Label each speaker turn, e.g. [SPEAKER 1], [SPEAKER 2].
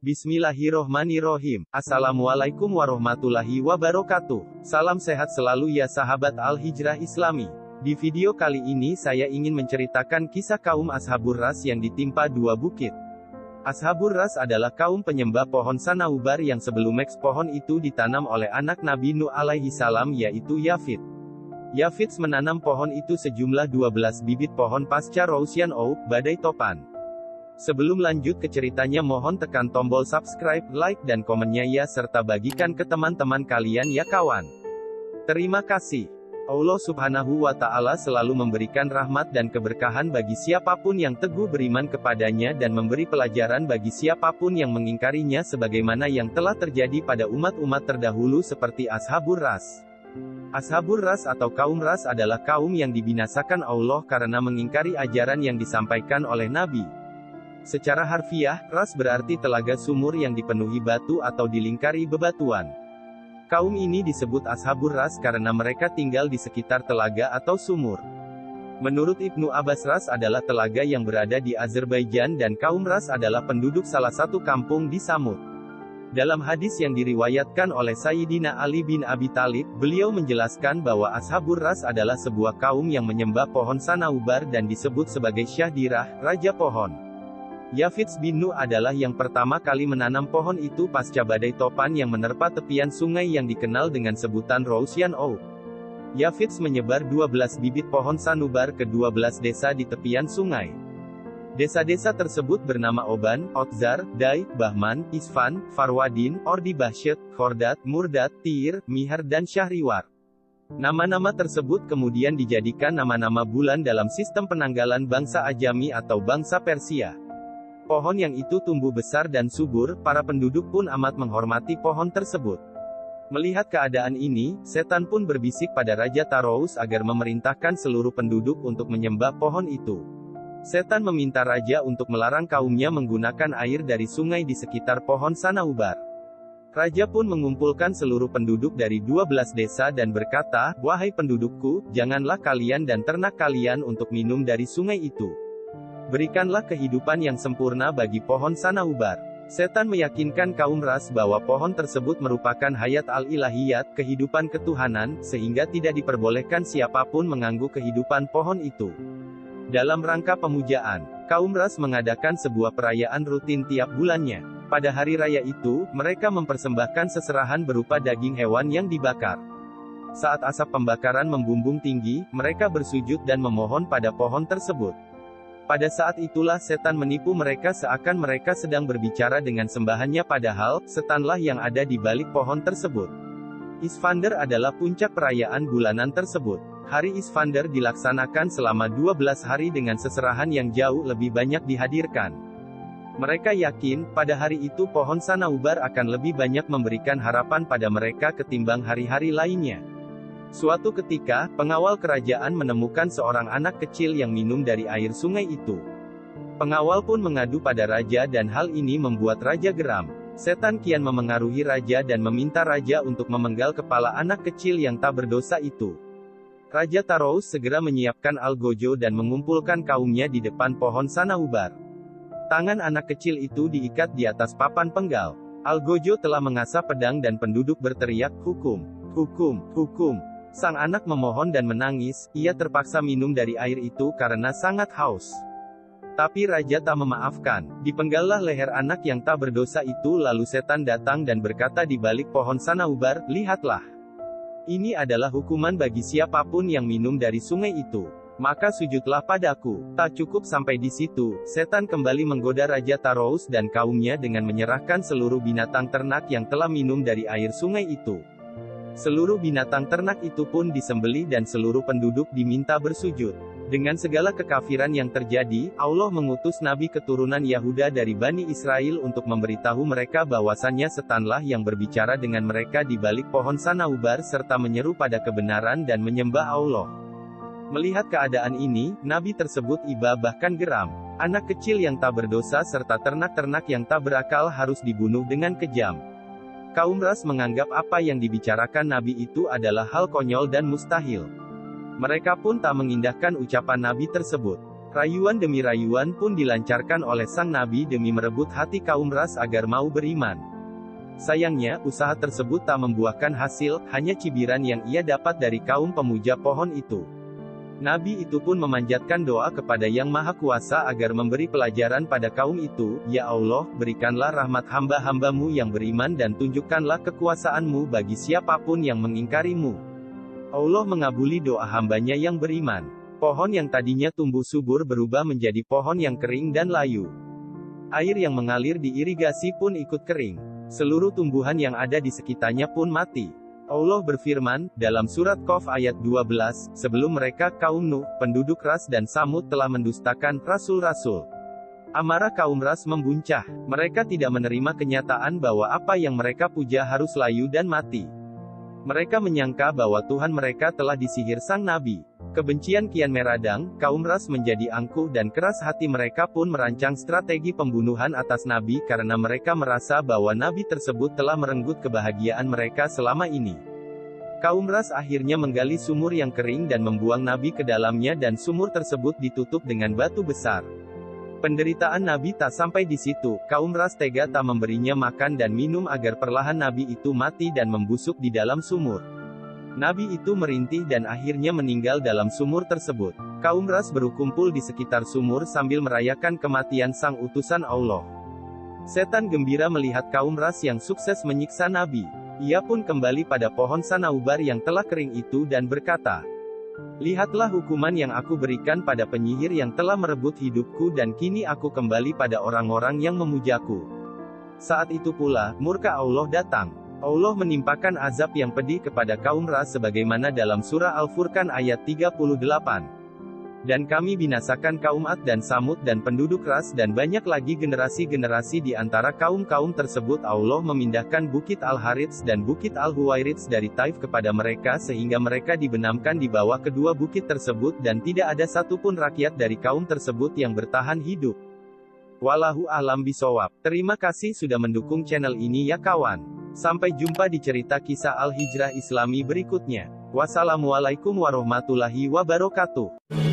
[SPEAKER 1] Bismillahirrohmanirrohim. Assalamualaikum warahmatullahi wabarakatuh. Salam sehat selalu ya sahabat Al-Hijrah Islami. Di video kali ini saya ingin menceritakan kisah kaum Ashabur Ras yang ditimpa dua bukit. Ashabur Ras adalah kaum penyembah pohon sanaubar yang sebelum pohon itu ditanam oleh anak Nabi Nuh alaihi salam yaitu Yafid. Yafid menanam pohon itu sejumlah 12 bibit pohon pasca Rausian Oak, badai topan. Sebelum lanjut ke ceritanya mohon tekan tombol subscribe, like dan komennya ya serta bagikan ke teman-teman kalian ya kawan. Terima kasih. Allah subhanahu wa ta'ala selalu memberikan rahmat dan keberkahan bagi siapapun yang teguh beriman kepadanya dan memberi pelajaran bagi siapapun yang mengingkarinya sebagaimana yang telah terjadi pada umat-umat terdahulu seperti Ashabur Ras. Ashabur Ras atau kaum Ras adalah kaum yang dibinasakan Allah karena mengingkari ajaran yang disampaikan oleh Nabi. Secara harfiah, ras berarti telaga sumur yang dipenuhi batu atau dilingkari bebatuan. Kaum ini disebut Ashabur Ras karena mereka tinggal di sekitar telaga atau sumur. Menurut Ibnu Abbas, ras adalah telaga yang berada di Azerbaijan dan kaum Ras adalah penduduk salah satu kampung di Samud. Dalam hadis yang diriwayatkan oleh Sayyidina Ali bin Abi Thalib, beliau menjelaskan bahwa Ashabur Ras adalah sebuah kaum yang menyembah pohon sanaubar dan disebut sebagai Syahdirah, Raja Pohon. Yafid bin Nuh adalah yang pertama kali menanam pohon itu pasca badai topan yang menerpa tepian sungai yang dikenal dengan sebutan Rausian Oak. Yafid menyebar 12 bibit pohon sanubar ke 12 desa di tepian sungai. Desa-desa tersebut bernama Oban, Otzar, Dai, Bahman, Isfan, Farwadin, Ordi Bahsyet, Khordat, Murdat, Tir, Mihar dan Syahriwar. Nama-nama tersebut kemudian dijadikan nama-nama bulan dalam sistem penanggalan bangsa Ajami atau bangsa Persia. Pohon yang itu tumbuh besar dan subur, para penduduk pun amat menghormati pohon tersebut. Melihat keadaan ini, setan pun berbisik pada Raja Tarous agar memerintahkan seluruh penduduk untuk menyembah pohon itu. Setan meminta raja untuk melarang kaumnya menggunakan air dari sungai di sekitar pohon sanaubar. Raja pun mengumpulkan seluruh penduduk dari 12 desa dan berkata, "Wahai pendudukku, janganlah kalian dan ternak kalian untuk minum dari sungai itu. Berikanlah kehidupan yang sempurna bagi pohon sanaubar." Setan meyakinkan kaum Ras bahwa pohon tersebut merupakan hayat al-ilahiyat, kehidupan ketuhanan, sehingga tidak diperbolehkan siapapun mengganggu kehidupan pohon itu. Dalam rangka pemujaan, kaum Ras mengadakan sebuah perayaan rutin tiap bulannya. Pada hari raya itu, mereka mempersembahkan seserahan berupa daging hewan yang dibakar. Saat asap pembakaran membumbung tinggi, mereka bersujud dan memohon pada pohon tersebut. Pada saat itulah setan menipu mereka seakan mereka sedang berbicara dengan sembahannya padahal, setanlah yang ada di balik pohon tersebut. Isfander adalah puncak perayaan bulanan tersebut. Hari Isfander dilaksanakan selama 12 hari dengan seserahan yang jauh lebih banyak dihadirkan. Mereka yakin, pada hari itu pohon sanaubar akan lebih banyak memberikan harapan pada mereka ketimbang hari-hari lainnya. Suatu ketika, pengawal kerajaan menemukan seorang anak kecil yang minum dari air sungai itu. Pengawal pun mengadu pada raja dan hal ini membuat raja geram. Setan kian memengaruhi raja dan meminta raja untuk memenggal kepala anak kecil yang tak berdosa itu. Raja Tarous segera menyiapkan algojo dan mengumpulkan kaumnya di depan pohon sanaubar. Tangan anak kecil itu diikat di atas papan penggal. Algojo telah mengasah pedang dan penduduk berteriak, "Hukum! Hukum! Hukum!" Sang anak memohon dan menangis, ia terpaksa minum dari air itu karena sangat haus. Tapi raja tak memaafkan, dipenggallah leher anak yang tak berdosa itu lalu setan datang dan berkata di balik pohon sanaubar, "Lihatlah. Ini adalah hukuman bagi siapapun yang minum dari sungai itu. Maka sujudlah padaku." Tak cukup sampai di situ, setan kembali menggoda Raja Tarous dan kaumnya dengan menyerahkan seluruh binatang ternak yang telah minum dari air sungai itu. Seluruh binatang ternak itu pun disembelih dan seluruh penduduk diminta bersujud. Dengan segala kekafiran yang terjadi, Allah mengutus nabi keturunan Yahuda dari Bani Israel untuk memberitahu mereka bahwasannya setanlah yang berbicara dengan mereka di balik pohon sanaubar serta menyeru pada kebenaran dan menyembah Allah. Melihat keadaan ini, nabi tersebut iba bahkan geram. Anak kecil yang tak berdosa serta ternak-ternak yang tak berakal harus dibunuh dengan kejam. Kaum Ras menganggap apa yang dibicarakan nabi itu adalah hal konyol dan mustahil. Mereka pun tak mengindahkan ucapan nabi tersebut. Rayuan demi rayuan pun dilancarkan oleh sang nabi demi merebut hati kaum ras agar mau beriman. Sayangnya, usaha tersebut tak membuahkan hasil, hanya cibiran yang ia dapat dari kaum pemuja pohon itu. Nabi itu pun memanjatkan doa kepada Yang Maha Kuasa agar memberi pelajaran pada kaum itu, "Ya Allah, berikanlah rahmat hamba-hambamu yang beriman dan tunjukkanlah kekuasaanmu bagi siapapun yang mengingkarimu." Allah mengabuli doa hambanya yang beriman. Pohon yang tadinya tumbuh subur berubah menjadi pohon yang kering dan layu. Air yang mengalir di irigasi pun ikut kering. Seluruh tumbuhan yang ada di sekitarnya pun mati. Allah berfirman, dalam surat Qaf ayat 12, sebelum mereka kaum Nuh, penduduk Ras dan Samud telah mendustakan rasul-rasul. Amarah kaum Ras membuncah. Mereka tidak menerima kenyataan bahwa apa yang mereka puja harus layu dan mati. Mereka menyangka bahwa Tuhan mereka telah disihir sang nabi. Kebencian kian meradang, kaum Ras menjadi angkuh dan keras hati mereka pun merancang strategi pembunuhan atas nabi karena mereka merasa bahwa nabi tersebut telah merenggut kebahagiaan mereka selama ini. Kaum Ras akhirnya menggali sumur yang kering dan membuang nabi ke dalamnya dan sumur tersebut ditutup dengan batu besar. Penderitaan nabi tak sampai di situ, kaum Ras tega tak memberinya makan dan minum agar perlahan nabi itu mati dan membusuk di dalam sumur. Nabi itu merintih dan akhirnya meninggal dalam sumur tersebut. Kaum Ras berkumpul di sekitar sumur sambil merayakan kematian sang utusan Allah. Setan gembira melihat kaum Ras yang sukses menyiksa Nabi. Ia pun kembali pada pohon sanaubar yang telah kering itu dan berkata, "Lihatlah hukuman yang aku berikan pada penyihir yang telah merebut hidupku dan kini aku kembali pada orang-orang yang memujaku." Saat itu pula, murka Allah datang. Allah menimpakan azab yang pedih kepada kaum Ras sebagaimana dalam surah Al-Furqan ayat 38. Dan kami binasakan kaum Ad dan Samud dan penduduk Ras dan banyak lagi generasi-generasi di antara kaum-kaum tersebut. Allah memindahkan Bukit Al-Harits dan Bukit Al-Huwairits dari Taif kepada mereka sehingga mereka dibenamkan di bawah kedua bukit tersebut dan tidak ada satupun rakyat dari kaum tersebut yang bertahan hidup. Wallahu a'lam bishawab. Terima kasih sudah mendukung channel ini ya kawan. Sampai jumpa di cerita kisah Al-Hijrah Islami berikutnya. Wassalamualaikum warahmatullahi wabarakatuh.